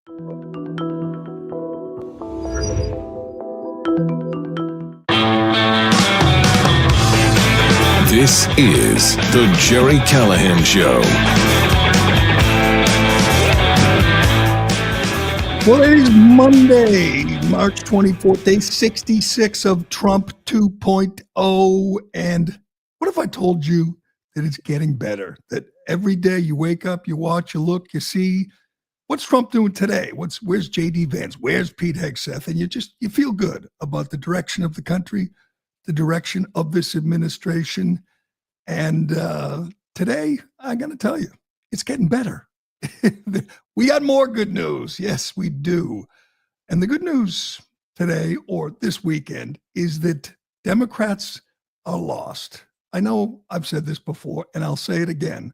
This is the Gerry Callahan Show. Well, it is Monday, March 24th, day 66 of Trump 2.0. And what if I told you that it's getting better? That every day you wake up, you watch, you look, you see, what's Trump doing today? Where's J.D. Vance? Where's Pete Hegseth? And you feel good about the direction of the country, the direction of this administration. And today, I got to tell you, it's getting better. We got more good news. Yes, we do. And the good news today or this weekend is that Democrats are lost. I know I've said this before, and I'll say it again,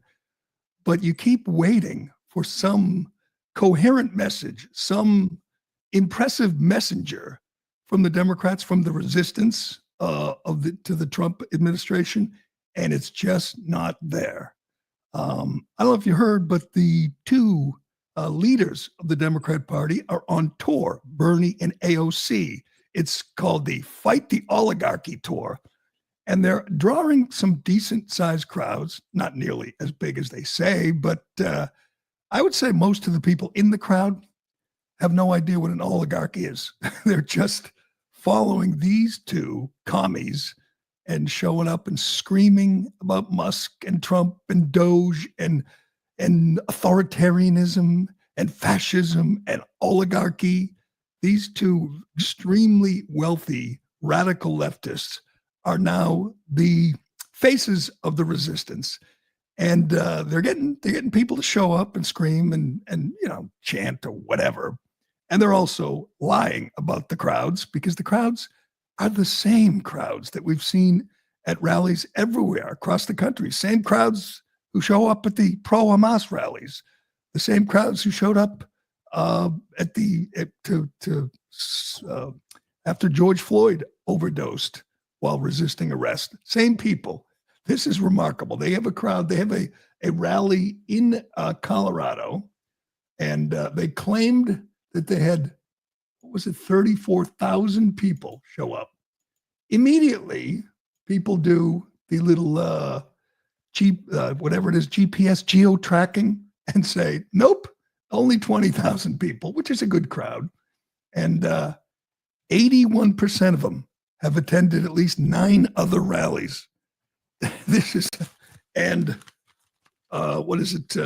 but you keep waiting for some coherent message, some impressive messenger from the Democrats, from the resistance to the Trump administration, and it's just not there. I don't know if you heard, but the two leaders of the Democrat Party are on tour, Bernie and AOC. It's called the Fight the Oligarchy Tour, and they're drawing some decent-sized crowds, not nearly as big as they say, but I would say most of the people in the crowd have no idea what an oligarchy is. They're just following these two commies and showing up and screaming about Musk and Trump and Doge and authoritarianism and fascism and oligarchy. These two extremely wealthy radical leftists are now the faces of the resistance. And they're getting people to show up and scream and chant or whatever. And they're also lying about the crowds, because the crowds are the same crowds that we've seen at rallies everywhere across the country. Same crowds who show up at the pro-Hamas rallies, the same crowds who showed up after George Floyd overdosed while resisting arrest. Same people. This is remarkable. They have a crowd. They have a rally in Colorado, and they claimed that they had, 34,000 people show up. Immediately, people do the little whatever it is, GPS geo-tracking, and say, nope, only 20,000 people, which is a good crowd. And 81% of them have attended at least 9 other rallies. This is, and what is it?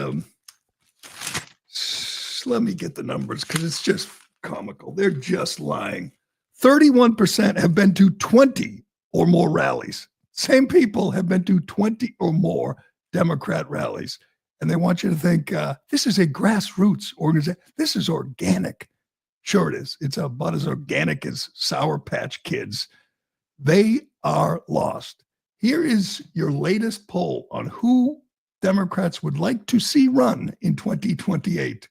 Let me get the numbers, because it's just comical. They're just lying. 31% have been to 20 or more rallies. Same people have been to 20 or more Democrat rallies. And they want you to think this is a grassroots organization. This is organic. Sure it is. It's about as organic as Sour Patch Kids. They are lost. Here is your latest poll on who Democrats would like to see run in 2028.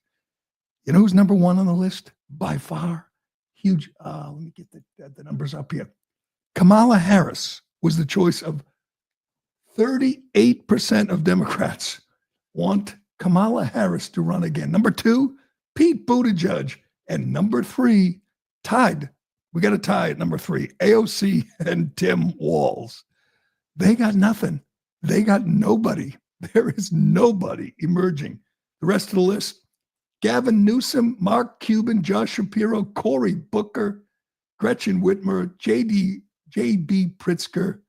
You know who's number one on the list? By far. Huge. Let me get the numbers up here. Kamala Harris was the choice of 38% of Democrats want Kamala Harris to run again. Number 2, Pete Buttigieg. And number 3, tied. We got a tie at number 3, AOC and Tim Walz. They got nothing. They got nobody. There is nobody emerging. The rest of the list: Gavin Newsom, Mark Cuban, Josh Shapiro, Cory Booker, Gretchen Whitmer, J.B. Pritzker.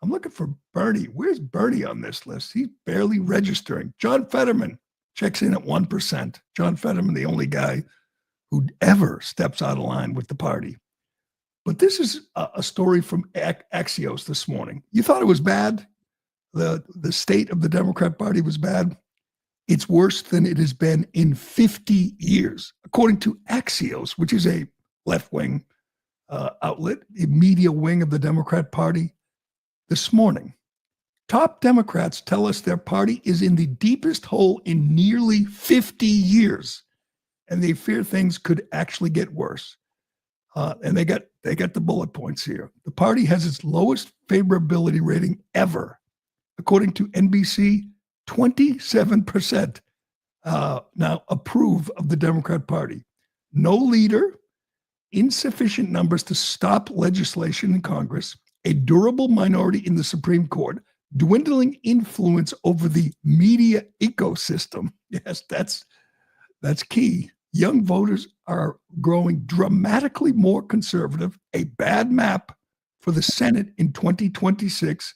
I'm looking for Bernie. Where's Bernie on this list? He's barely registering. John Fetterman checks in at 1%. John Fetterman, the only guy who ever steps out of line with the party. But this is a story from Axios this morning. You thought it was bad? The state of the Democrat Party was bad? It's worse than it has been in 50 years, according to Axios, which is a left-wing outlet, a media wing of the Democrat Party. This morning, top Democrats tell us their party is in the deepest hole in nearly 50 years, and they fear things could actually get worse. And they got the bullet points here. The party has its lowest favorability rating ever. According to NBC, 27% now approve of the Democrat Party. no leader, insufficient numbers to stop legislation in Congress, a durable minority in the Supreme Court, dwindling influence over the media ecosystem. Yes, that's key. Young voters are growing dramatically more conservative, a bad map for the Senate in 2026.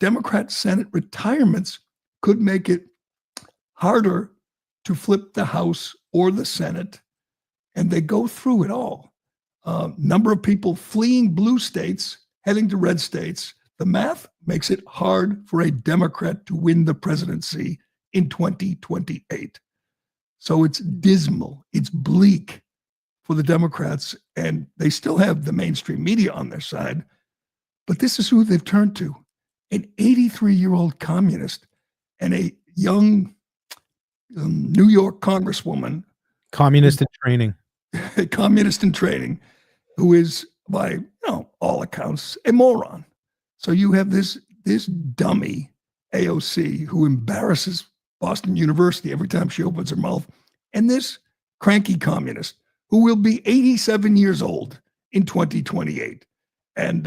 Democrat Senate retirements could make it harder to flip the House or the Senate, and they go through it all. Number of people fleeing blue states, heading to red states. The math makes it hard for a Democrat to win the presidency in 2028. So it's dismal. It's bleak for the Democrats, and they still have the mainstream media on their side. But this is who they've turned to, an 83-year-old communist and a young New York congresswoman. Communist in training. A communist in training who is, by all accounts, a moron. So you have this dummy AOC who embarrasses Boston University every time she opens her mouth, and this cranky communist who will be 87 years old in 2028. And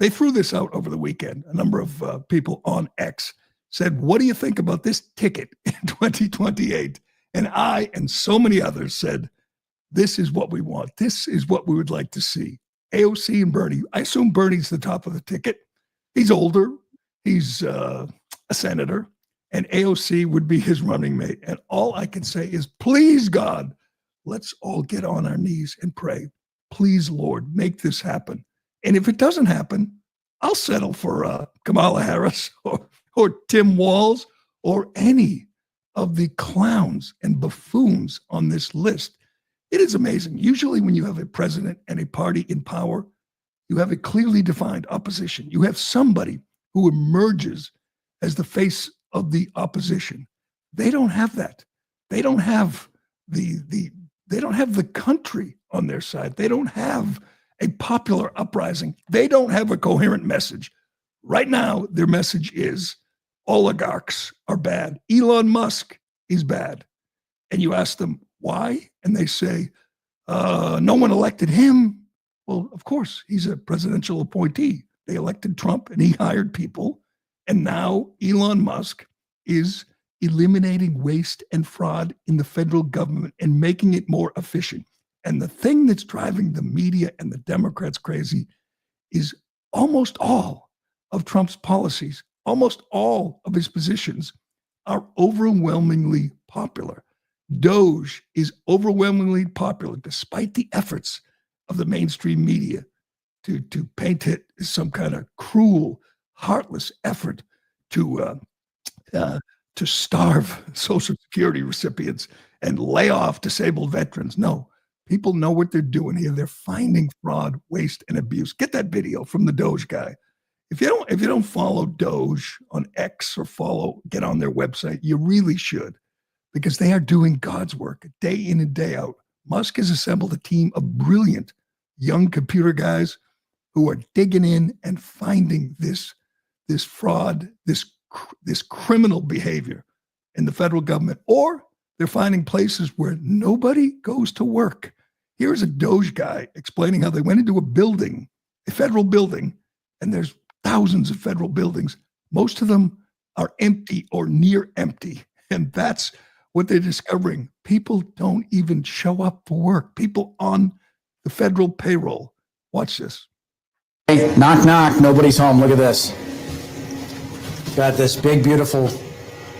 they threw this out over the weekend. A number of people on X said, what do you think about this ticket in 2028? And I and so many others said, this is what we want. This is what we would like to see. AOC and Bernie. I assume Bernie's the top of the ticket. He's older. He's a senator. And AOC would be his running mate. And all I can say is, please, God, let's all get on our knees and pray. Please, Lord, make this happen. And if it doesn't happen, I'll settle for Kamala Harris or Tim Walz or any of the clowns and buffoons on this list. It is amazing. Usually when you have a president and a party in power, you have a clearly defined opposition. You have somebody who emerges as the face of the opposition. They don't have that. They don't have they don't have the country on their side. They don't have a popular uprising. They don't have a coherent message. Right now, their message is oligarchs are bad. Elon Musk is bad. And you ask them why, and they say, no one elected him. Well, of course, he's a presidential appointee. They elected Trump and he hired people. And now Elon Musk is eliminating waste and fraud in the federal government and making it more efficient. And the thing that's driving the media and the Democrats crazy is almost all of Trump's policies, almost all of his positions are overwhelmingly popular. Doge is overwhelmingly popular, despite the efforts of the mainstream media to paint it as some kind of cruel, heartless effort to starve Social Security recipients and lay off disabled veterans. No, people know what they're doing here. They're finding fraud, waste, and abuse. Get that video from the Doge guy. If you don't follow Doge on X or get on their website, you really should, because they are doing God's work day in and day out. Musk has assembled a team of brilliant young computer guys who are digging in and finding this fraud, this criminal behavior in the federal government, or they're finding places where nobody goes to work. Here's a Doge guy explaining how they went into a federal building, and there's thousands of federal buildings. Most of them are empty or near empty. And that's what they're discovering. People don't even show up for work. People on the federal payroll. Watch this. Hey, knock, knock. Nobody's home. Look at this. Got this big, beautiful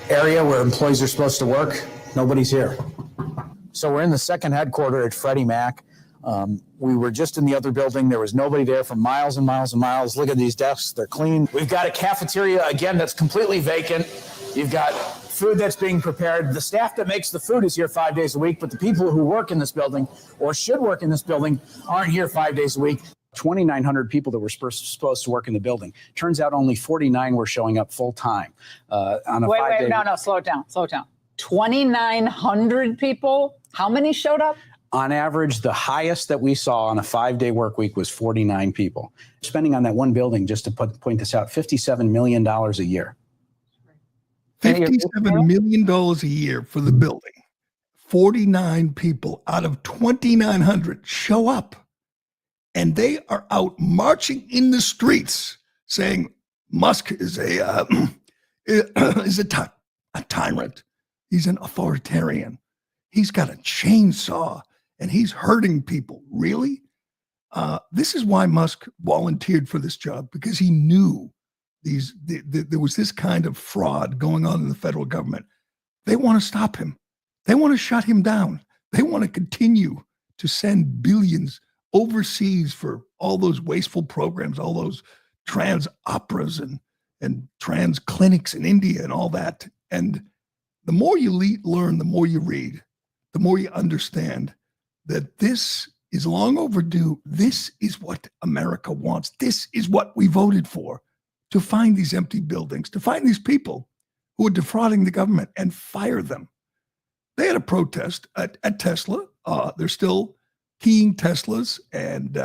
area where employees are supposed to work. Nobody's here. So we're in the second headquarters at Freddie Mac. We were just in the other building. There was nobody there for miles and miles and miles. Look at these desks. They're clean. We've got a cafeteria, again, that's completely vacant. You've got food that's being prepared. The staff that makes the food is here 5 days a week, but the people who work in this building or should work in this building aren't here 5 days a week. 2,900 people that were supposed to work in the building. Turns out only 49 were showing up full time on a 5 day. No, slow it down. 2,900 people. How many showed up? On average, the highest that we saw on a 5 day work week was 49 people. Spending on that one building, just to point this out, $57 million a year. $57 million a year for the building. 49 people out of 2,900 show up, and they are out marching in the streets saying Musk is a tyrant. He's an authoritarian. He's got a chainsaw and he's hurting people. Really? This is why Musk volunteered for this job, because he knew there was this kind of fraud going on in the federal government. They want to stop him. They want to shut him down. They want to continue to send billions overseas for all those wasteful programs, all those trans operas and trans clinics in India and all that. And the more you learn, the more you read, the more you understand that this is long overdue. This is what America wants. This is what we voted for, to find these empty buildings, to find these people who are defrauding the government and fire them. They had a protest at Tesla. They're still keying Teslas and,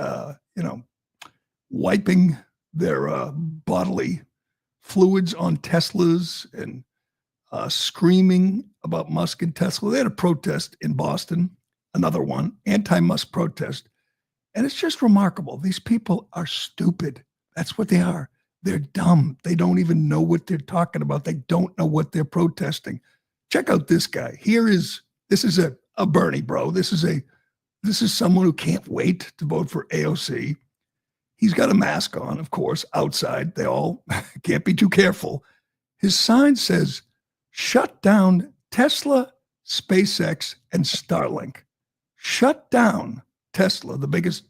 wiping their bodily fluids on Teslas and screaming about Musk and Tesla. They had a protest in Boston, another one, anti-Musk protest. And it's just remarkable. These people are stupid. That's what they are. They're dumb. They don't even know what they're talking about. They don't know what they're protesting. Check out this guy. This is a Bernie bro. This is someone who can't wait to vote for AOC. He's got a mask on, of course, outside. They all can't be too careful. His sign says, shut down Tesla, SpaceX, and Starlink. Shut down Tesla, the biggest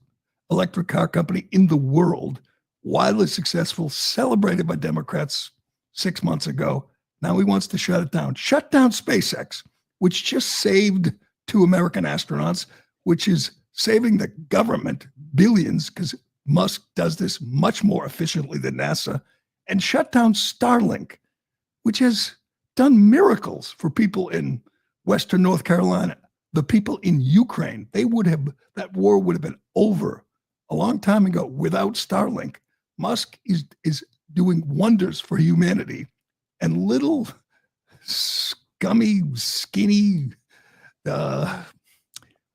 electric car company in the world, wildly successful, celebrated by Democrats 6 months ago. Now he wants to shut it down. Shut down SpaceX, which just saved 2 American astronauts, which is saving the government billions, because Musk does this much more efficiently than NASA, and shut down Starlink, which has done miracles for people in Western North Carolina, the people in Ukraine. That war would have been over a long time ago without Starlink. Musk is doing wonders for humanity, and little scummy, skinny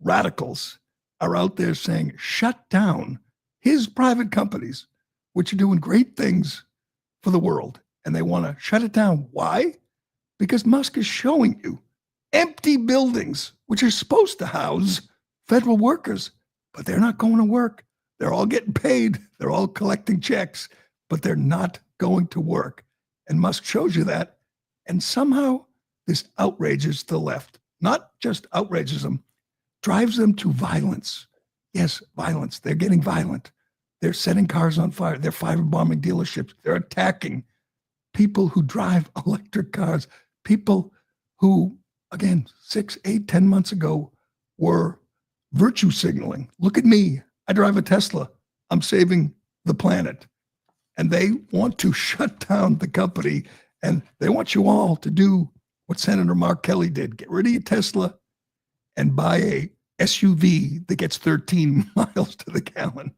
radicals are out there saying, shut down his private companies, which are doing great things for the world. And they want to shut it down. Why? Because Musk is showing you empty buildings, which are supposed to house federal workers, but they're not going to work. They're all getting paid. They're all collecting checks, but they're not going to work. And Musk shows you that. And somehow this outrages the left. Not just outrages them, drives them to violence. Yes, violence. They're getting violent. They're setting cars on fire. They're firebombing dealerships. They're attacking people who drive electric cars. People who, again, 6, 8, 10 months ago were virtue signaling. Look at me. I drive a Tesla. I'm saving the planet. And they want to shut down the company. And they want you all to do what Senator Mark Kelly did. Get rid of your Tesla and buy a SUV that gets 13 miles to the gallon.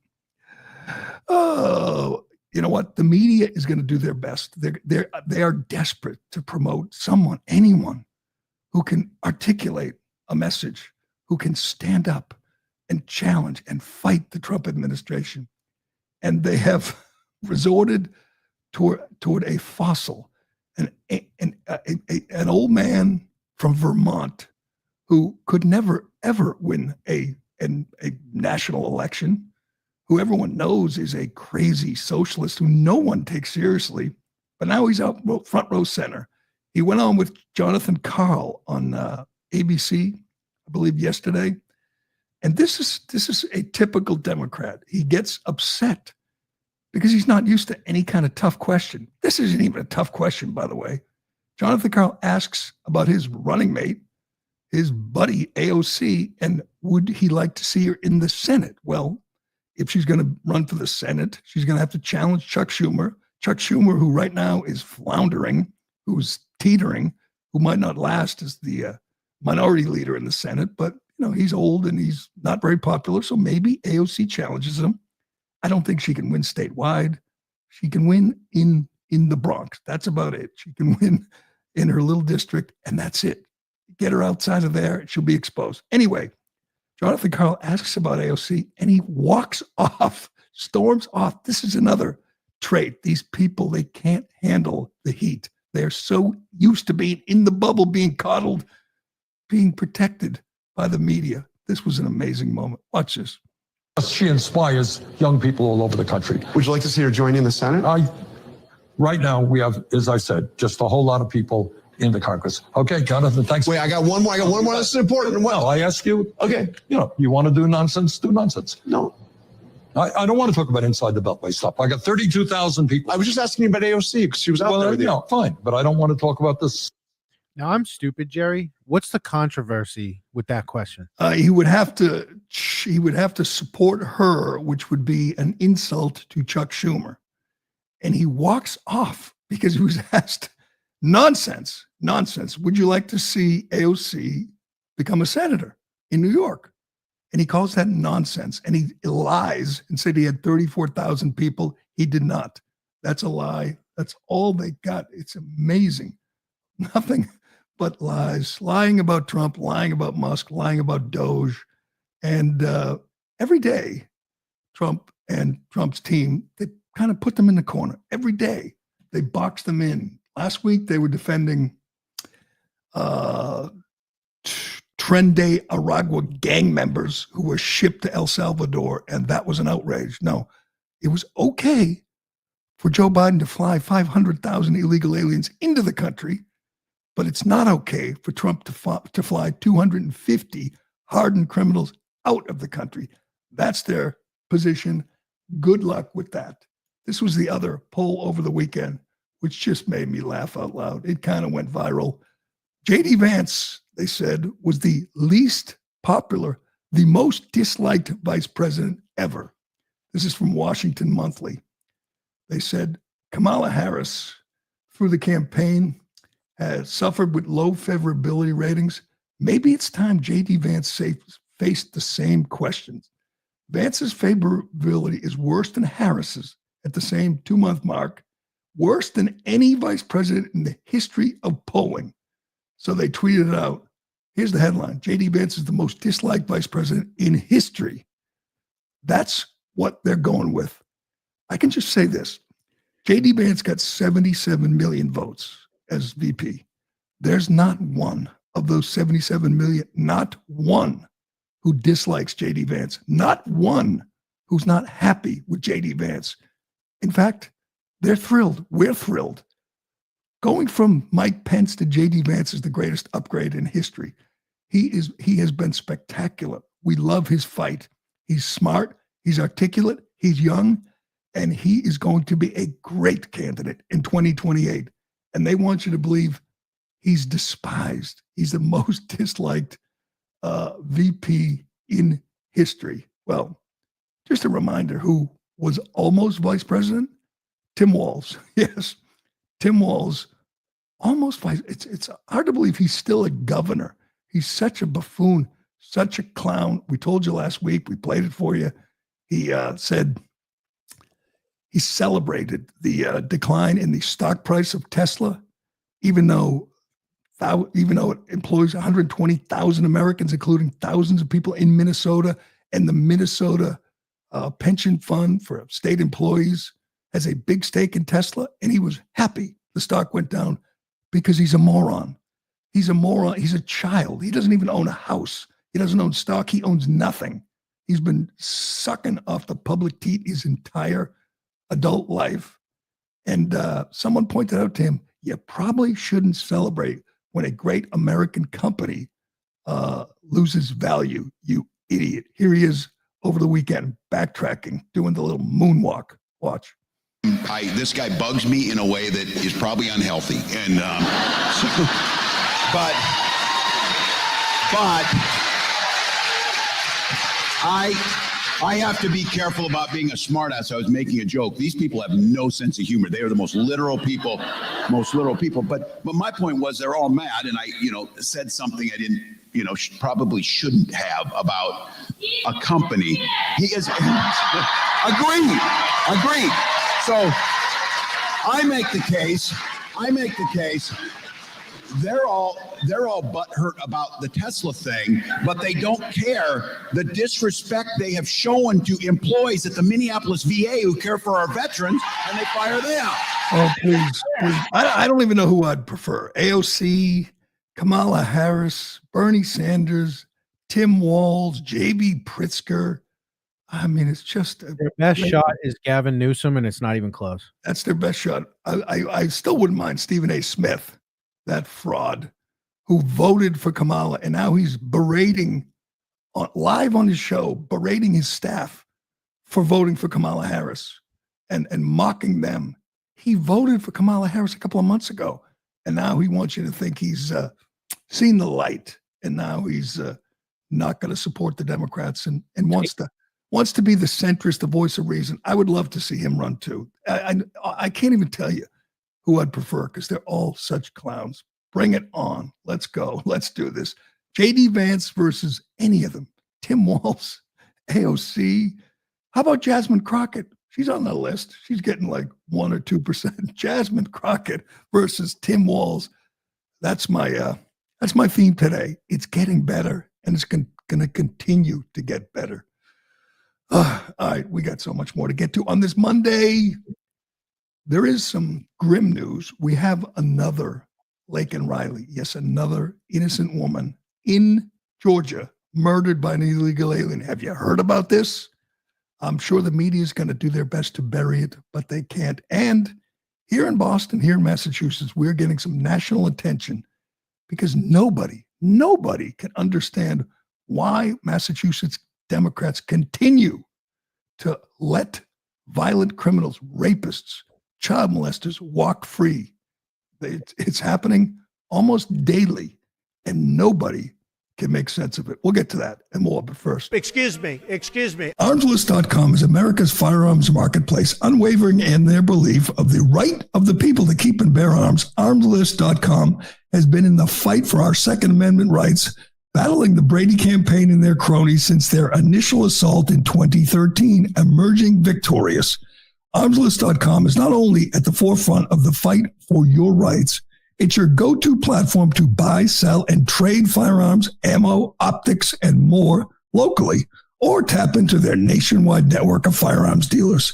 Oh, you know what? The media is going to do their best. They are desperate to promote someone, anyone who can articulate a message, who can stand up and challenge and fight the Trump administration. And they have resorted toward a fossil, an old man from Vermont who could never, ever win a national election, who everyone knows is a crazy socialist who no one takes seriously, but now he's out front row center. He went on with Jonathan Karl on ABC, I believe yesterday. And this is a typical Democrat. He gets upset because he's not used to any kind of tough question. This isn't even a tough question, by the way. Jonathan Karl asks about his running mate, his buddy AOC, and would he like to see her in the Senate? Well, if she's going to run for the Senate, she's going to have to challenge Chuck Schumer. Chuck Schumer, who right now is floundering, who's teetering, who might not last as the minority leader in the Senate, but he's old and he's not very popular, so maybe AOC challenges him. I don't think she can win statewide. She can win in the Bronx. That's about it. She can win in her little district, and that's it. Get her outside of there, she'll be exposed. Anyway, Jonathan Karl asks about AOC and he walks off, storms off. This is another trait. These people, they can't handle the heat. They're so used to being in the bubble, being coddled, being protected by the media. This was an amazing moment. Watch this. She inspires young people all over the country. Would you like to see her join in the Senate? Right now, we have, as I said, just a whole lot of people in the Congress. Okay, Jonathan, thanks. Wait, I got one more. This is important. Well, I ask you, Okay. You want to do nonsense, do nonsense. No, I don't want to talk about inside the Beltway stuff. I got 32,000 people. I was just asking you about AOC because she was out there with you. Fine, but I don't want to talk about this. Now I'm stupid, Jerry. What's the controversy with that question? He would have to support her, which would be an insult to Chuck Schumer. And he walks off because he was asked, nonsense. Would you like to see AOC become a senator in New York? And he calls that nonsense. And he lies and said he had 34,000 people. He did not. That's a lie. That's all they got. It's amazing. Nothing but lies, lying about Trump, lying about Musk, lying about Doge. And every day, Trump and Trump's team, they kind of put them in the corner. Every day, they box them in. Last week, they were defending Tren de Aragua gang members who were shipped to El Salvador, and that was an outrage. No, it was okay for Joe Biden to fly 500,000 illegal aliens into the country, but it's not okay for Trump to fly 250 hardened criminals out of the country. That's their position. Good luck with that. This was the other poll over the weekend, which just made me laugh out loud. It kind of went viral. J.D. Vance, they said, was the least popular, the most disliked vice president ever. This is from Washington Monthly. They said Kamala Harris, through the campaign, has suffered with low favorability ratings. Maybe it's time J.D. Vance faced the same questions. Vance's favorability is worse than Harris's at the same 2-month mark, worse than any vice president in the history of polling. So they tweeted it out. Here's the headline. J.D. Vance is the most disliked vice president in history. That's what they're going with. I can just say this. J.D. Vance got 77 million votes as VP. There's not one of those 77 million, not one who dislikes J.D. Vance, not one who's not happy with J.D. Vance. In fact, they're thrilled. We're thrilled. Going from Mike Pence to J.D. Vance is the greatest upgrade in history. He has been spectacular. We love his fight. He's smart. He's articulate. He's young. And he is going to be a great candidate in 2028. And they want you to believe he's despised. He's the most disliked VP in history. Well, just a reminder who was almost vice president? Tim Walz. Yes, Tim Walz, almost vice. It's hard to believe he's still a governor. He's such a buffoon, such a clown. We told you last week. We played it for you. He said he celebrated the decline in the stock price of Tesla, even though it employs 120,000 Americans, including thousands of people in Minnesota, and the Minnesota pension fund for state employees has a big stake in Tesla, and he was happy the stock went down because he's a moron. He's a moron. He's a child. He doesn't even own a house. He doesn't own stock. He owns nothing. He's been sucking off the public teat his entire adult life. And someone pointed out to him, you probably shouldn't celebrate when a great American company loses value, you idiot. Here he is over the weekend, backtracking, doing the little moonwalk. Watch. This guy bugs me in a way that is probably unhealthy. And but I have to be careful about being a smartass. I was making a joke. These people have no sense of humor. They are the most literal people. But my point was they're all mad, and I, said something I didn't, probably shouldn't have about a company. He is agreed. So I make the case they're all butthurt about the Tesla thing, but they don't care the disrespect they have shown to employees at the Minneapolis VA who care for our veterans, and they fire them. Oh, please. I don't even know who I'd prefer. AOC, Kamala Harris, Bernie Sanders, Tim Walz, J.B. Pritzker. I mean, it's just their best shot is Gavin Newsom, and it's not even close. That's their best shot. I still wouldn't mind Stephen A. Smith, that fraud who voted for Kamala, and now he's berating live on his show, berating his staff for voting for Kamala Harris and mocking them. He voted for Kamala Harris a couple of months ago, and now he wants you to think he's seen the light, and now he's not going to support the Democrats and wants to be the centrist, the voice of reason. I would love to see him run too. I can't even tell you who I'd prefer because they're all such clowns. Bring it on. Let's go. Let's do this. J.D. Vance versus any of them. Tim Walz, AOC. How about Jasmine Crockett? She's on the list. She's getting like 1 or 2%. Jasmine Crockett versus Tim Walz. That's my theme today. It's getting better, and it's going to continue to get better. All right, we got so much more to get to on this Monday. There is some grim news. We have another Laken Riley. Yes, another innocent woman in Georgia murdered by an illegal alien. Have you heard about this? I'm sure the media is going to do their best to bury it, but they can't. And here in Boston, here in Massachusetts, we're getting some national attention because nobody can understand why Massachusetts Democrats continue to let violent criminals, rapists, child molesters walk free. It's happening almost daily, and nobody can make sense of it. We'll get to that and more, but first. Excuse me. Armslist.com is America's firearms marketplace, unwavering in their belief of the right of the people to keep and bear arms. Armslist.com has been in the fight for our Second Amendment rights, battling the Brady campaign and their cronies since their initial assault in 2013, emerging victorious. Armslist.com is not only at the forefront of the fight for your rights, it's your go-to platform to buy, sell, and trade firearms, ammo, optics, and more locally, or tap into their nationwide network of firearms dealers.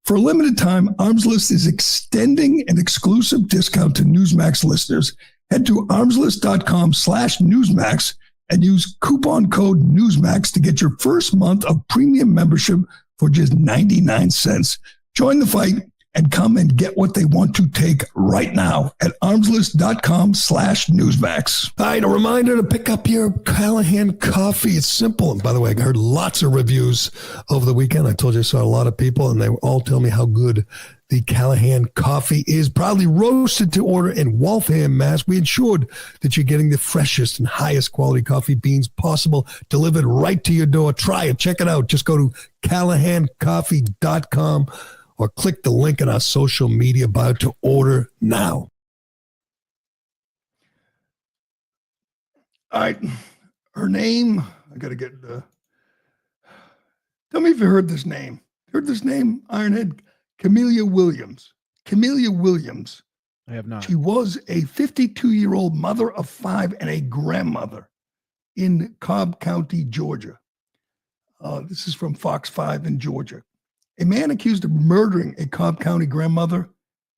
For a limited time, Armslist is extending an exclusive discount to Newsmax listeners. Head to armslist.com/Newsmax and use coupon code Newsmax to get your first month of premium membership for just 99 cents. Join the fight and come and get what they want to take right now at armslist.com/Newsmax. All right, a reminder to pick up your Callahan coffee. It's simple. And by the way, I heard lots of reviews over the weekend. I told you I saw a lot of people, and they all tell me how good the Callahan coffee is. Proudly roasted to order in Waltham, Mass. We ensured that you're getting the freshest and highest quality coffee beans possible, delivered right to your door. Try it. Check it out. Just go to CallahanCoffee.com or click the link in our social media bio to order now. All right. Her name, I got to get, tell me if you heard this name. Heard this name, Ironhead? Camellia Williams. Camellia Williams. I have not. She was a 52-year-old mother of 5 and a grandmother in Cobb County, Georgia. This is from Fox 5 in Georgia. A man accused of murdering a Cobb County grandmother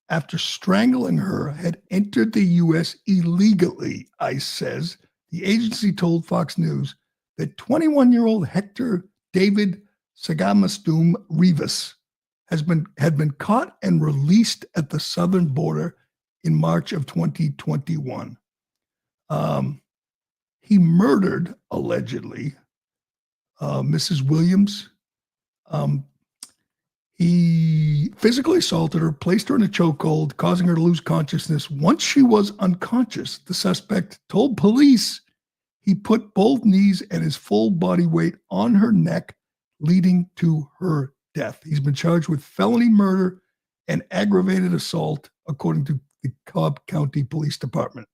after strangling her had entered the U.S. illegally, ICE says. The agency told Fox News that 21-year-old Hector David Sagamastum Rivas had been caught and released at the southern border in March of 2021. He murdered, allegedly, Mrs. Williams. He physically assaulted her, placed her in a chokehold, causing her to lose consciousness. Once she was unconscious, the suspect told police he put both knees and his full body weight on her neck, leading to her death. He's been charged with felony murder and aggravated assault, according to the Cobb County Police Department.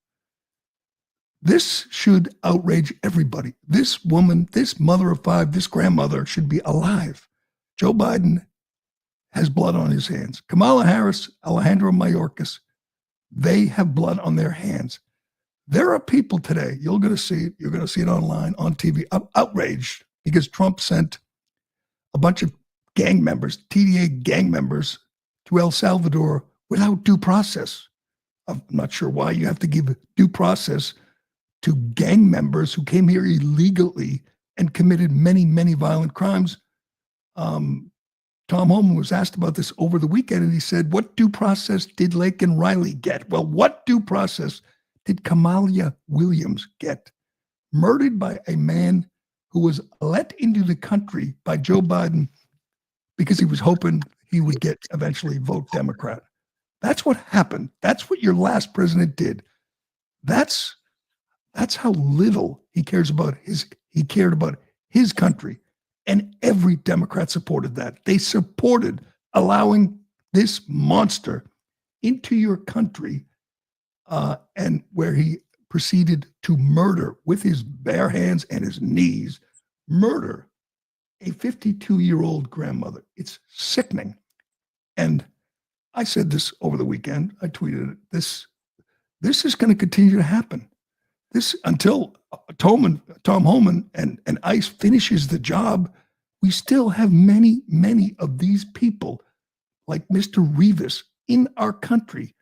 This should outrage everybody. This woman, this mother of 5, this grandmother should be alive. Joe Biden has blood on his hands. Kamala Harris, Alejandro Mayorkas, they have blood on their hands. There are people today, you're going to see it, you're going to see it online, on TV, outraged because Trump sent a bunch of gang members, TDA gang members, to El Salvador without due process. I'm not sure why you have to give due process to gang members who came here illegally and committed many, many violent crimes. Tom Homan was asked about this over the weekend, and he said, what due process did Lake and Riley get? Well, what due process did Kamalia Williams get? Murdered by a man who was let into the country by Joe Biden because he was hoping he would get eventually vote Democrat. That's what happened. That's what your last president did. That's how little he cared about his country. And every Democrat supported that. They supported allowing this monster into your country, and where he proceeded to murder with his bare hands and his knees, murder a 52-year-old grandmother. It's sickening. And I said this over the weekend. I tweeted it. This is going to continue to happen. This until Tom Homan and ICE finishes the job. We still have many, many of these people like Mr. Rivas in our country,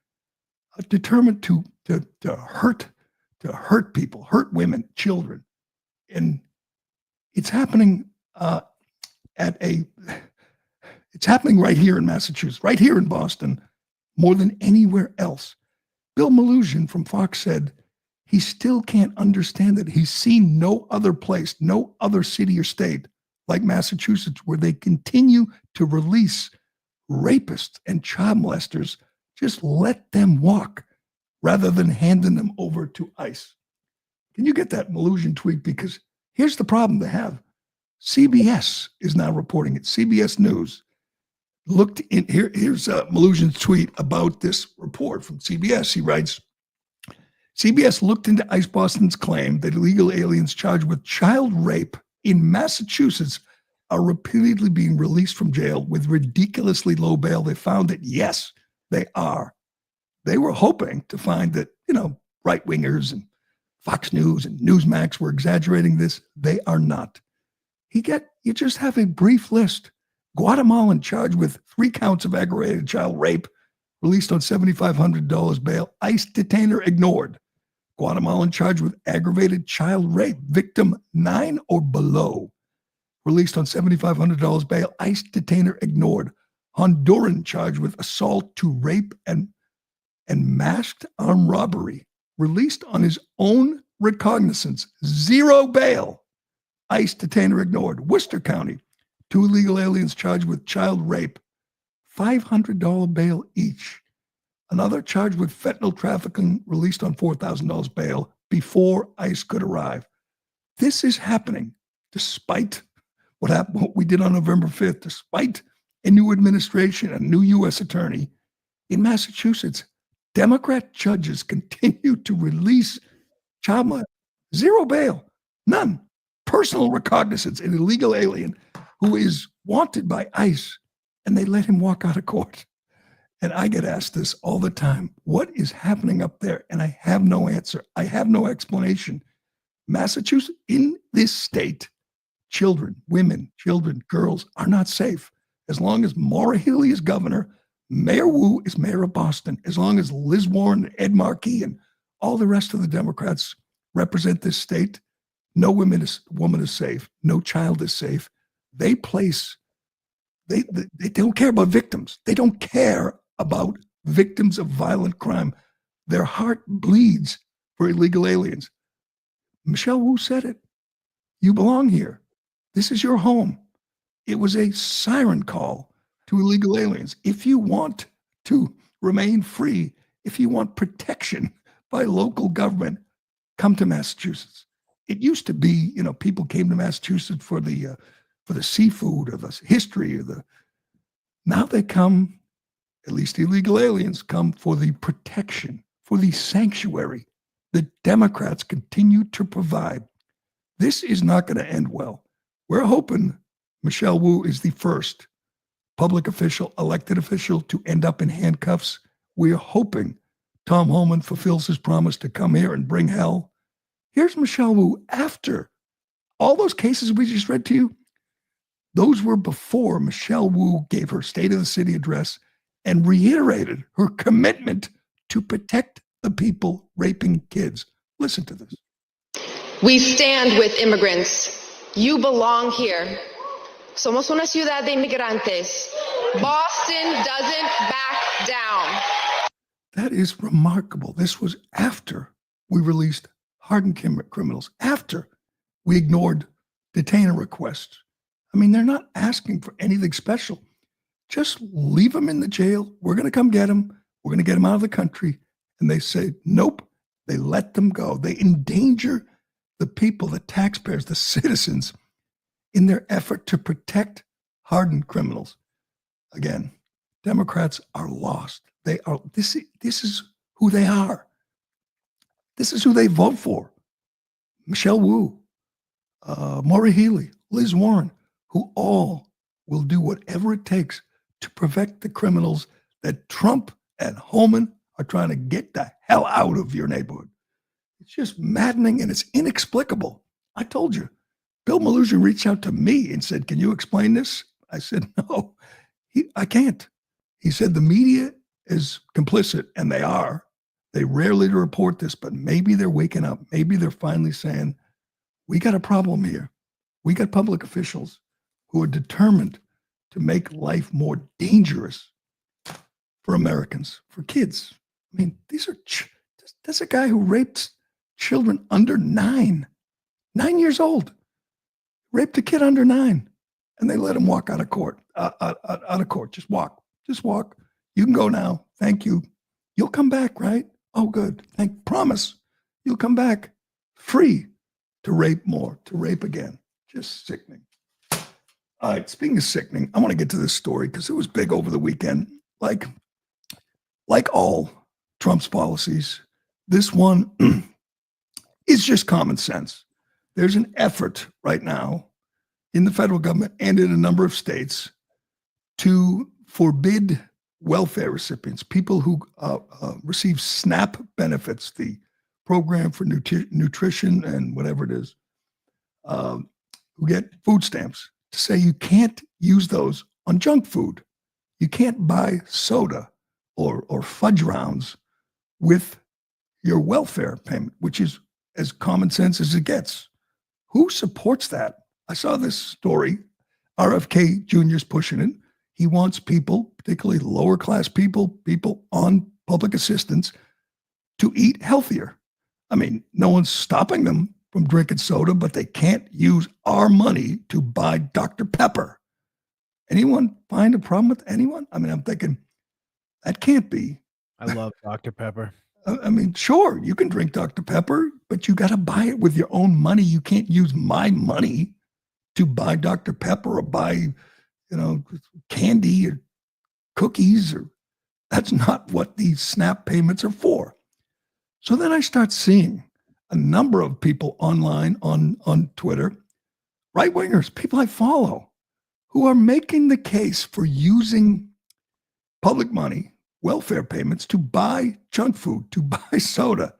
determined to hurt people, hurt women, children. And it's happening it's happening right here in Massachusetts, right here in Boston, more than anywhere else. Bill Malugin from Fox said he still can't understand it. He's seen no other place, no other city or state like Massachusetts where they continue to release rapists and child molesters. Just let them walk rather than handing them over to ICE. Can you get that Malugin tweet? Because here's the problem they have. CBS is now reporting it. CBS News looked in here. Here's Malugin's tweet about this report from CBS. He writes, CBS looked into ICE Boston's claim that illegal aliens charged with child rape in Massachusetts are repeatedly being released from jail with ridiculously low bail. They found that, yes, they are. They were hoping to find that, right-wingers and Fox News and Newsmax were exaggerating this. They are not. You just have a brief list. Guatemalan charged with 3 counts of aggravated child rape, released on $7,500 bail. ICE detainer ignored. Guatemalan charged with aggravated child rape, victim 9 or below, released on $7,500 bail. ICE detainer ignored. Honduran charged with assault to rape and masked armed robbery, released on his own recognizance, 0 bail. ICE detainer ignored. Worcester County, 2 illegal aliens charged with child rape, $500 bail each. Another charged with fentanyl trafficking, released on $4,000 bail before ICE could arrive. This is happening despite what we did on November 5th, despite a new administration, a new U.S. attorney. In Massachusetts, Democrat judges continue to release child molesters. 0 bail, none. Personal recognizance, an illegal alien who is wanted by ICE, and they let him walk out of court. And I get asked this all the time. What is happening up there? And I have no answer. I have no explanation. Massachusetts, in this state, children, women, children, girls are not safe. As long as Maura Healey is governor, Mayor Wu is mayor of Boston. As long as Liz Warren, Ed Markey, and all the rest of the Democrats represent this state, no woman is safe. No child is safe. They don't care about victims. They don't care about victims of violent crime. Their heart bleeds for illegal aliens. Michelle Wu said it. You belong here. This is your home. It was a siren call to illegal aliens. If you want to remain free, if you want protection by local government, come to Massachusetts. It used to be, people came to Massachusetts for the seafood or the history now they come, at least illegal aliens come for the protection, for the sanctuary that Democrats continue to provide. This is not going to end well. We're hoping Michelle Wu is the first public official, elected official to end up in handcuffs. We're hoping Tom Homan fulfills his promise to come here and bring hell. Here's Michelle Wu after all those cases we just read to you. Those were before Michelle Wu gave her State of the City address and reiterated her commitment to protect the people raping kids. Listen to this. We stand with immigrants. You belong here. Somos una ciudad de inmigrantes. Boston doesn't back down. That is remarkable. This was after we released hardened criminals, after we ignored detainer requests. I mean, they're not asking for anything special. Just leave them in the jail. We're going to come get them. We're going to get them out of the country. And they say, nope. They let them go. They endanger the people, the taxpayers, the citizens in their effort to protect hardened criminals. Again, Democrats are lost. They are. This is who they are. This is who they vote for. Michelle Wu, Maureen Healey, Liz Warren, who all will do whatever it takes to protect the criminals that Trump and Homan are trying to get the hell out of your neighborhood. It's just maddening and it's inexplicable. I told you, Bill Maloogian reached out to me and said, can you explain this? I said, no, I can't. He said the media is complicit, and they are. They rarely report this, but maybe they're waking up. Maybe they're finally saying, we got a problem here. We got public officials who are determined to make life more dangerous for Americans, for kids. I mean, these are, that's a guy who raped children under 9 years old, raped a kid under 9, and they let him walk out of court, just walk. You can go now. Thank you. You'll come back, right? Oh, good. Promise. You'll come back free to rape more, to rape again. Just sickening. All right. Speaking of sickening, I want to get to this story because it was big over the weekend. Like all Trump's policies, this one is just common sense. There's an effort right now in the federal government and in a number of states to forbid welfare recipients, people who receive SNAP benefits, the program for nutrition and whatever it is, who get food stamps, to say you can't use those on junk food. You can't buy soda or fudge rounds with your welfare payment, which is as common sense as it gets. Who supports that? I saw this story. RFK Jr.'s pushing it. He wants people, particularly lower class people on public assistance, to eat healthier. I mean, no one's stopping them from drinking soda, but they can't use our money to buy Dr. Pepper. Anyone find a problem with anyone? I mean, I'm thinking that can't be. I love Dr. Pepper. I mean, sure, you can drink Dr. Pepper, but you got to buy it with your own money. You can't use my money to buy Dr. Pepper or buy, candy or cookies. That's not what these SNAP payments are for. So then I start seeing a number of people online on Twitter, right-wingers, people I follow, who are making the case for using public money, welfare payments, to buy junk food, to buy soda.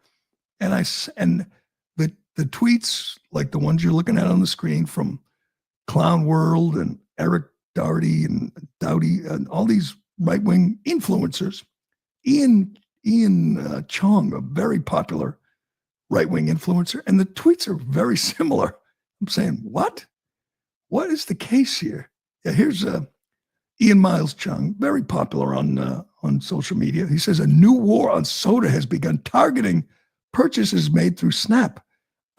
And the tweets, like the ones you're looking at on the screen from Clown World and Eric Doherty and Dowdy and all these right-wing influencers, Ian Chong, a very popular right-wing influencer, and the tweets are very similar. I'm saying, what? What is the case here? Yeah, here's Ian Miles Chung, very popular on social media. He says, a new war on soda has begun, targeting purchases made through SNAP.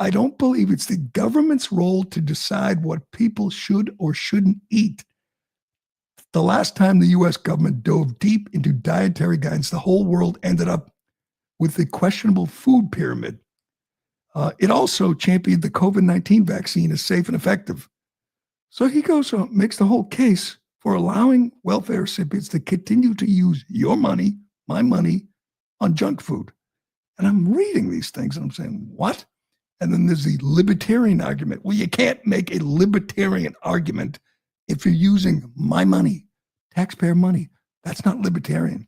I don't believe it's the government's role to decide what people should or shouldn't eat. The last time the U.S. government dove deep into dietary guidance, the whole world ended up with the questionable food pyramid. It also championed the COVID-19 vaccine as safe and effective. So he makes the whole case for allowing welfare recipients to continue to use your money, my money, on junk food. And I'm reading these things and I'm saying, what? And then there's the libertarian argument. Well, you can't make a libertarian argument if you're using my money, taxpayer money. That's not libertarian.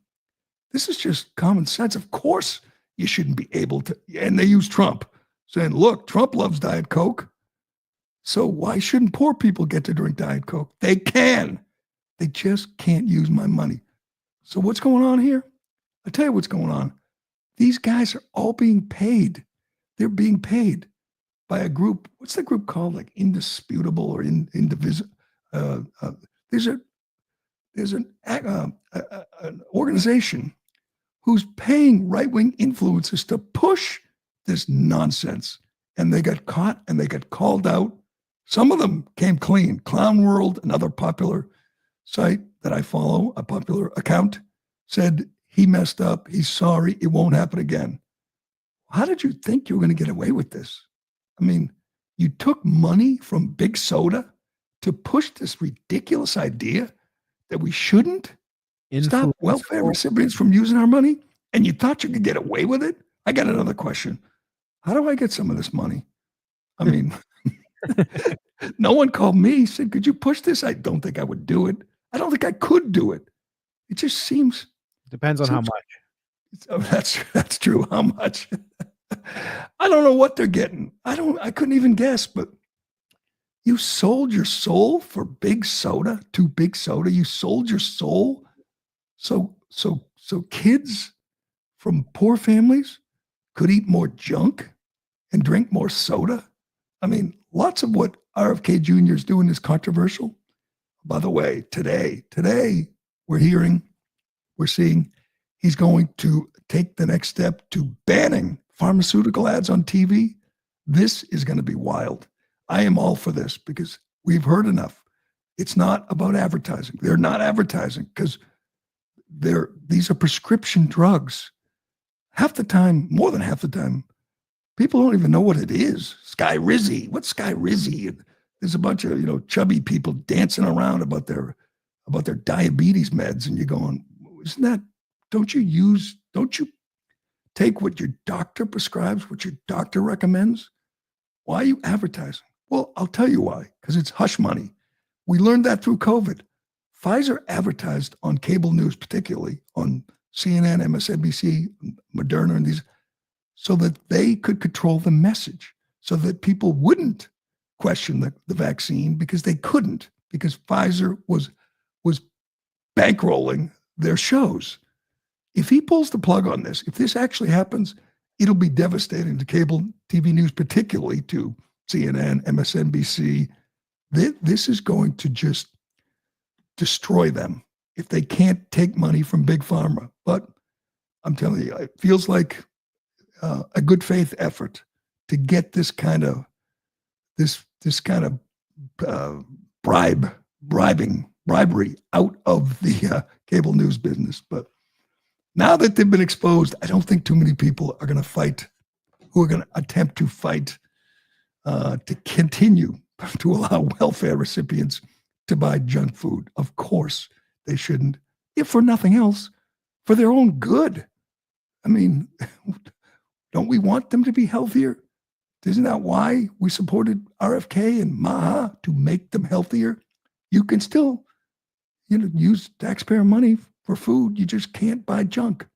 This is just common sense. Of course, you shouldn't be able to. And they use Trump saying, look, Trump loves Diet Coke. So why shouldn't poor people get to drink Diet Coke? They can. They just can't use my money. So what's going on here? I'll tell you what's going on. These guys are all being paid. They're being paid by a group. What's the group called? Like Indisputable or Indivisible? There's an organization who's paying right-wing influencers to push this nonsense. And they got caught and they got called out. Some of them came clean. Clown World, another popular site that I follow, a popular account, said he messed up. He's sorry. It won't happen again. How did you think you were going to get away with this? I mean, you took money from Big Soda to push this ridiculous idea that we shouldn't stop welfare recipients from using our money, and you thought you could get away with it? I got another question. How do I get some of this money? I mean, no one called me, said, could you push this? I don't think I would do it. I don't think I could do it. It just seems. Depends on how much. Oh, that's true. How much? I don't know what they're getting. I couldn't even guess, but you sold your soul for Big Soda to Big Soda. You sold your soul. So kids from poor families could eat more junk and drink more soda. I mean, lots of what RFK Jr. is doing is controversial. By the way, today we're seeing he's going to take the next step to banning pharmaceutical ads on TV. This is going to be wild. I am all for this because we've heard enough. It's not about advertising. They're not advertising because these are prescription drugs. Half the time, more than half the time, people don't even know what it is. Skyrizi. What's Skyrizi? And there's a bunch of chubby people dancing around about their diabetes meds, and you're going, isn't that? Don't you take what your doctor prescribes, what your doctor recommends? Why are you advertising? Well, I'll tell you why, because it's hush money. We learned that through COVID. Pfizer advertised on cable news, particularly on CNN, MSNBC, Moderna, and these, so that they could control the message, so that people wouldn't question the vaccine because they couldn't, because Pfizer was bankrolling their shows. If he pulls the plug on this, if this actually happens, it'll be devastating to cable TV news, particularly to CNN, MSNBC. This is going to just destroy them if they can't take money from Big Pharma. But I'm telling you, it feels like a good faith effort to get this kind of bribery out of the cable news business. But now that they've been exposed, I don't think too many people are going to fight, who are going to attempt to fight to continue to allow welfare recipients to buy junk food. Of course, they shouldn't, if for nothing else, for their own good. I mean, don't we want them to be healthier? Isn't that why we supported RFK and Maha, to make them healthier? You can still, use taxpayer money for food. You just can't buy junk.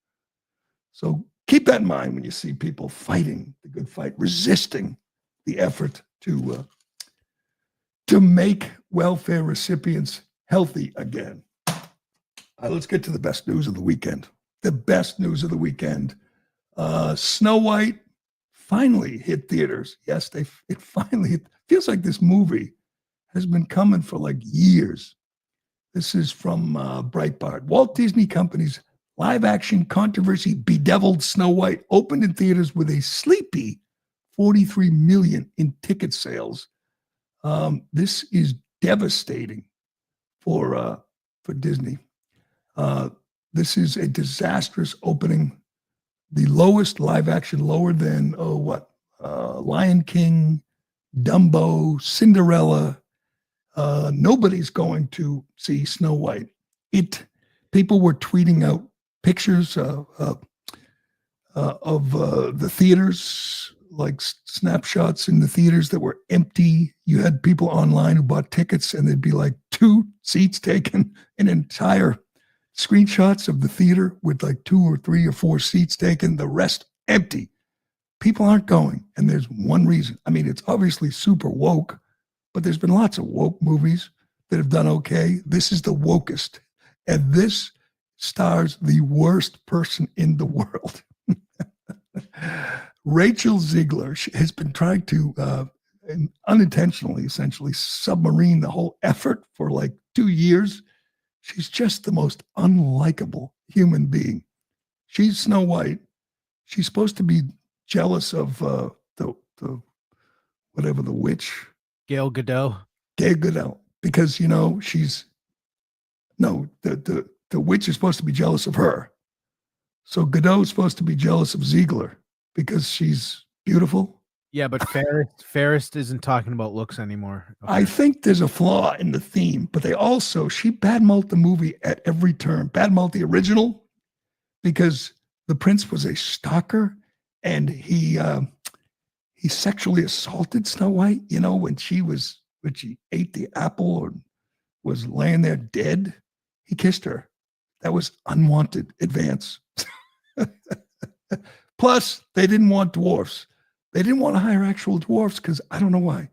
So keep that in mind when you see people fighting the good fight, resisting the effort to make welfare recipients healthy again. Let's get to the best news of the weekend. The best news of the weekend. Snow White finally hit theaters. Yes, it finally feels like this movie has been coming for like years. This is from Breitbart. Walt Disney Company's live-action controversy bedeviled Snow White opened in theaters with a sleepy 43 million in ticket sales. This is devastating for Disney. This is a disastrous opening. The lowest live action, lower than Lion King, Dumbo, Cinderella. Nobody's going to see Snow White. People were tweeting out pictures of the theaters, like snapshots in the theaters that were empty. You had people online who bought tickets, and there'd be like 2 seats taken, an entire screenshots of the theater with like 2 or 3 or 4 seats taken, the rest empty. People aren't going. And there's one reason. I mean, it's obviously super woke, but there's been lots of woke movies that have done okay. This is the wokest. And this stars the worst person in the world. Rachel Ziegler has been trying to unintentionally, essentially, submarine the whole effort for like 2 years. She's just the most unlikable human being. She's Snow White. She's supposed to be jealous of the whatever the witch. Gail Godot. Gail Godot. Because, you know, the witch is supposed to be jealous of her. So Godot is supposed to be jealous of Ziegler because she's beautiful. Yeah, but Ferris isn't talking about looks anymore. Okay. I think there's a flaw in the theme, but she badmouthed the movie at every turn. Badmouthed the original because the prince was a stalker and he sexually assaulted Snow White, you know, when she ate the apple or was laying there dead. He kissed her. That was unwanted advance. Plus, they didn't want dwarfs. They didn't want to hire actual dwarfs because I don't know why.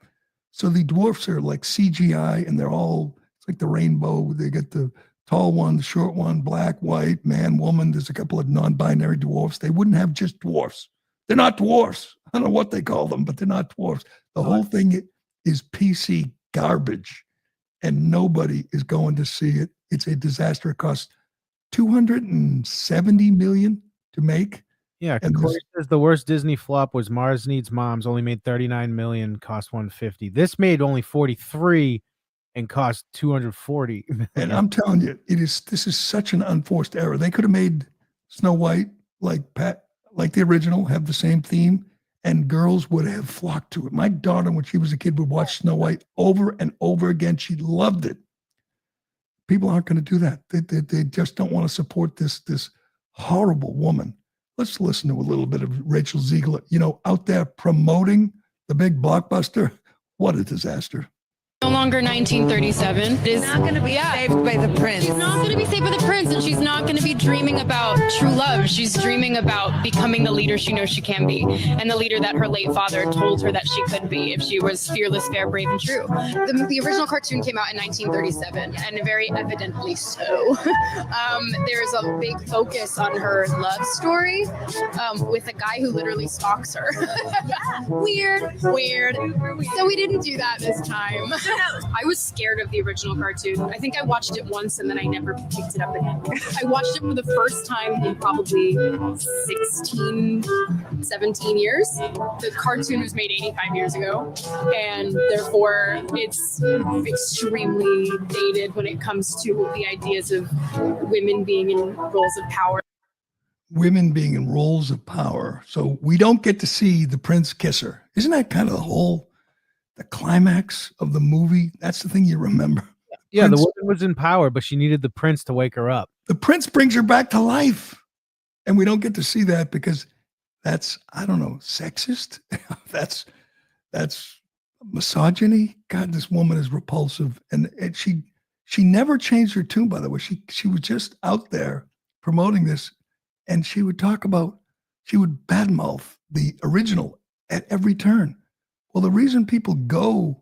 So the dwarfs are like CGI and it's like the rainbow. They get the tall one, the short one, black, white, man, woman. There's a couple of non-binary dwarfs. They wouldn't have just dwarfs. They're not dwarfs. I don't know what they call them, but they're not dwarfs. The whole thing is PC garbage and nobody is going to see it. It's a disaster. It costs $270 million to make. Yeah, Corey says the worst Disney flop was Mars Needs Moms, only made $39 million, cost $150. This made only $43 and cost $240 million. And I'm telling you, this is such an unforced error. They could have made Snow White like the original, have the same theme, and girls would have flocked to it. My daughter, when she was a kid, would watch Snow White over and over again. She loved it. People aren't going to do that. They just don't want to support this horrible woman. Let's listen to a little bit of Rachel Ziegler, you know, out there promoting the big blockbuster. What a disaster. No longer 1937. She's not going to be saved by the prince. She's not going to be saved by the prince, and she's not going to be dreaming about true love. She's dreaming about becoming the leader she knows she can be, and the leader that her late father told her that she could be if she was fearless, fair, brave, and true. The original cartoon came out in 1937, and very evidently so. There's a big focus on her love story with a guy who literally stalks her. Weird. So we didn't do that this time. I was scared of the original cartoon. I think I watched it once and then I never picked it up again. I watched it for the first time in probably 16, 17 years. The cartoon was made 85 years ago, and therefore it's extremely dated when it comes to the ideas of women being in roles of power. Women being in roles of power. So we don't get to see the prince kiss her. Isn't that kind of the climax of the movie? That's the thing you remember. Yeah, the woman was in power, but she needed the prince to wake her up. The prince brings her back to life. And we don't get to see that because that's, I don't know, sexist. that's misogyny. God, this woman is repulsive. And she never changed her tune, by the way. She was just out there promoting this. And she would badmouth the original at every turn. Well, the reason people go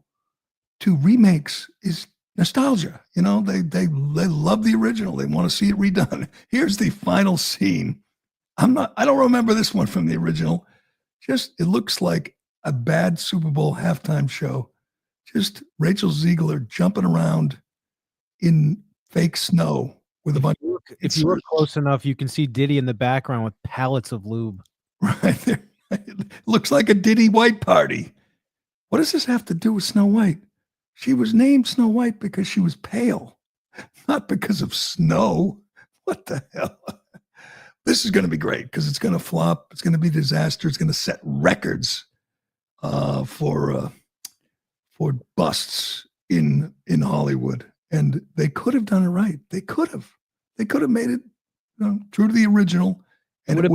to remakes is nostalgia. You know, they love the original. They want to see it redone. Here's the final scene. I don't remember this one from the original. It looks like a bad Super Bowl halftime show. Just Rachel Ziegler jumping around in fake snow with a bunch. If you look close enough, you can see Diddy in the background with pallets of lube. Right there. It looks like a Diddy White party. What does this have to do with Snow White? She was named Snow White because she was pale, not because of snow. What the hell? This is going to be great because it's going to flop. It's going to be a disaster. It's going to set records for busts in Hollywood. And they could have done it right. They could have made it true to the original. And it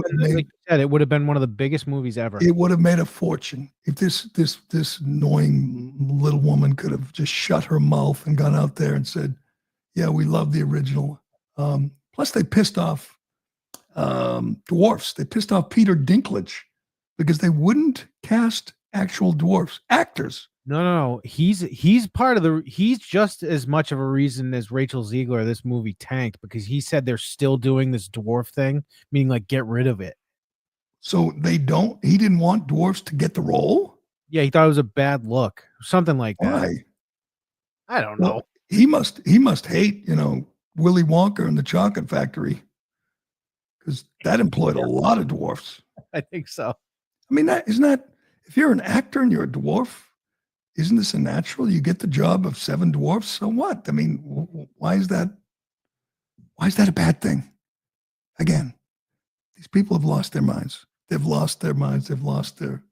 would have been one of the biggest movies ever. It would have made a fortune if this annoying little woman could have just shut her mouth and gone out there and said, "Yeah, we love the original." Plus, they pissed off dwarfs. They pissed off Peter Dinklage because they wouldn't cast actual dwarfs, actors. No. He's part of the. He's just as much of a reason as Rachel Ziegler. This movie tanked because he said they're still doing this dwarf thing, meaning like get rid of it. So he didn't want dwarfs to get the role? Yeah, he thought it was a bad look, something like that. Why? I don't know. He must hate, Willy Wonka and the Chocolate Factory, because that employed a lot of dwarfs. I think so. I mean, if you're an actor and you're a dwarf, isn't this a natural? You get the job of 7 dwarfs, so what? I mean, why is that a bad thing? Again, these people have lost their minds. They've lost their minds. They've lost their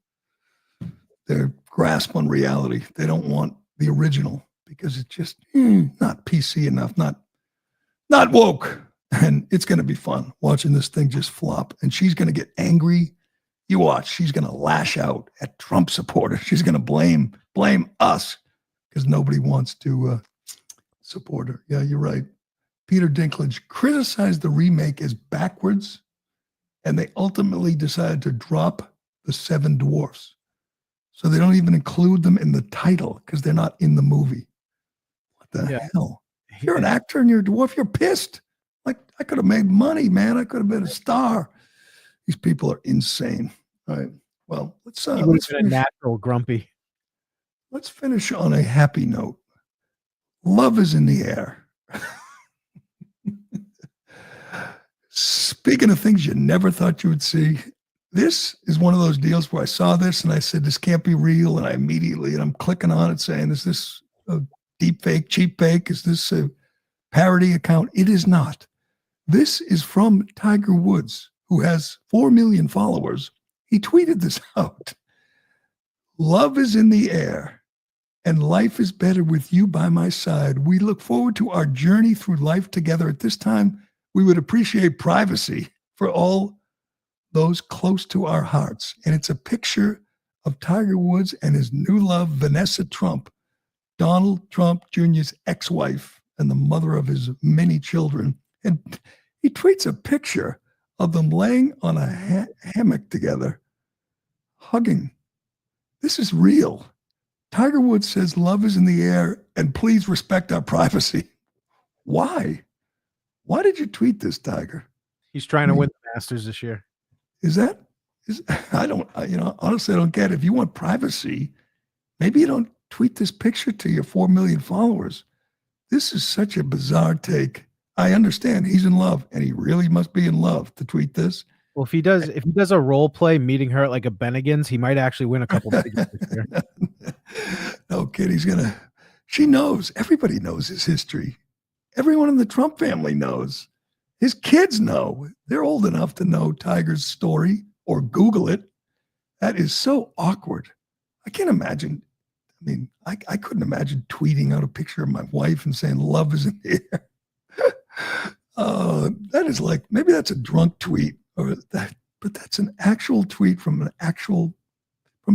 grasp on reality. They don't want the original because it's just not PC enough, not woke. And it's going to be fun watching this thing just flop. And she's going to get angry. You watch. She's going to lash out at Trump supporters. She's going to blame us because nobody wants to support her. Yeah, you're right. Peter Dinklage criticized the remake as backwards, and they ultimately decided to drop the 7 dwarfs. So they don't even include them in the title because they're not in the movie. What the hell? If you're an actor and you're a dwarf, you're pissed. Like, I could have made money, man. I could have been a star. These people are insane. All right. Well, let's He would finish. have been a natural grumpy. Let's finish on a happy note. Love is in the air. Speaking of things you never thought you would see, this is one of those deals where I saw this and I said, this can't be real. And I'm clicking on it saying, is this a deep fake, cheap fake? Is this a parody account? It is not. This is from Tiger Woods, who has 4 million followers. He tweeted this out. Love is in the air and life is better with you by my side. We look forward to our journey through life together. At this time, we would appreciate privacy for all those close to our hearts. And it's a picture of Tiger Woods and his new love, Vanessa Trump, Donald Trump Jr.'s ex-wife and the mother of his many children. And he tweets a picture of them laying on a hammock together, hugging. This is real. Tiger Woods says love is in the air and please respect our privacy. Why? Why did you tweet this, Tiger? He's trying to win the Masters this year. Honestly, I don't get it. If you want privacy, maybe you don't tweet this picture to your 4 million followers. This is such a bizarre take. I understand he's in love, and he really must be in love to tweet this. Well, if he does a role play meeting her at like a Bennigan's, he might actually win a couple figures this year. No kid, she knows. Everybody knows his history. Everyone in the Trump family knows. His kids know. They're old enough to know Tiger's story or Google it. That is so awkward. I can't imagine. I mean, I couldn't imagine tweeting out a picture of my wife and saying love is in the air. That is like, maybe that's a drunk tweet but that's an actual tweet from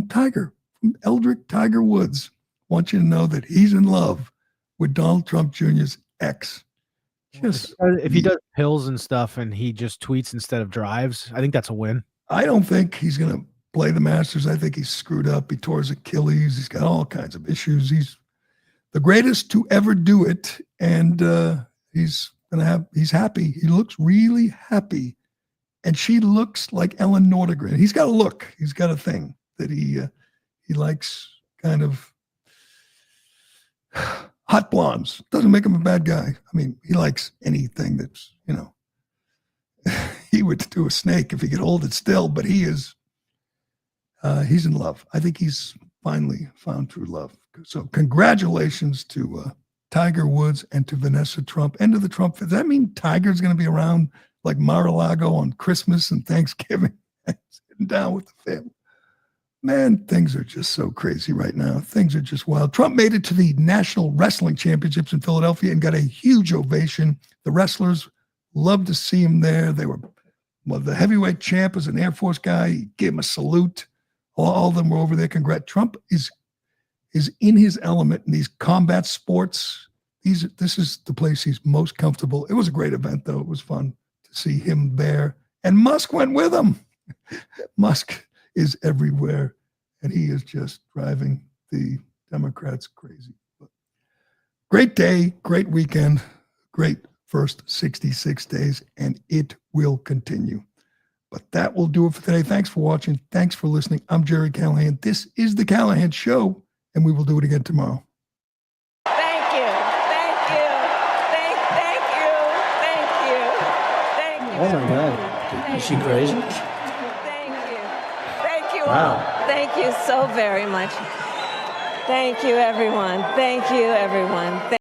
Tiger, from Eldrick Tiger Woods. Want you to know that he's in love with Donald Trump Jr.'s ex. If he does pills and stuff and he just tweets instead of drives, I think that's a win. I don't think he's going to play the Masters. I think he's screwed up. He tore his Achilles. He's got all kinds of issues. He's the greatest to ever do it. And he's happy. He looks really happy. And she looks like Ellen Nordegren. He's got a look. He's got a thing that he likes, kind of hot blondes. Doesn't make him a bad guy. I mean, he likes anything that's, he would do a snake if he could hold it still, but he's in love. I think he's finally found true love. So congratulations to Tiger Woods and to Vanessa Trump and to the Trump. Does that mean Tiger's going to be around like Mar-a-Lago on Christmas and Thanksgiving, sitting down with the family? Man, things are just so crazy right now. Things are just wild. Trump made it to the National Wrestling Championships in Philadelphia and got a huge ovation. The wrestlers loved to see him there. The heavyweight champ is an Air Force guy. He gave him a salute. All of them were over there. Congrats. Trump is in his element in these combat sports. this is the place he's most comfortable. It was a great event, though. It was fun to see him there. And Musk went with him. Musk is everywhere, and he is just driving the Democrats crazy. But great day, great weekend, great first 66 days, and it will continue. But that will do it for today. Thanks for watching. Thanks for listening. I'm Gerry Callahan. This is The Callahan Show, and we will do it again tomorrow. Thank you. Thank you. Thank you. Thank you. Thank you. Oh, my God. Is she crazy? Thank you. Thank you Wow. all. Thank you so very much. Thank you, everyone. Thank you, everyone.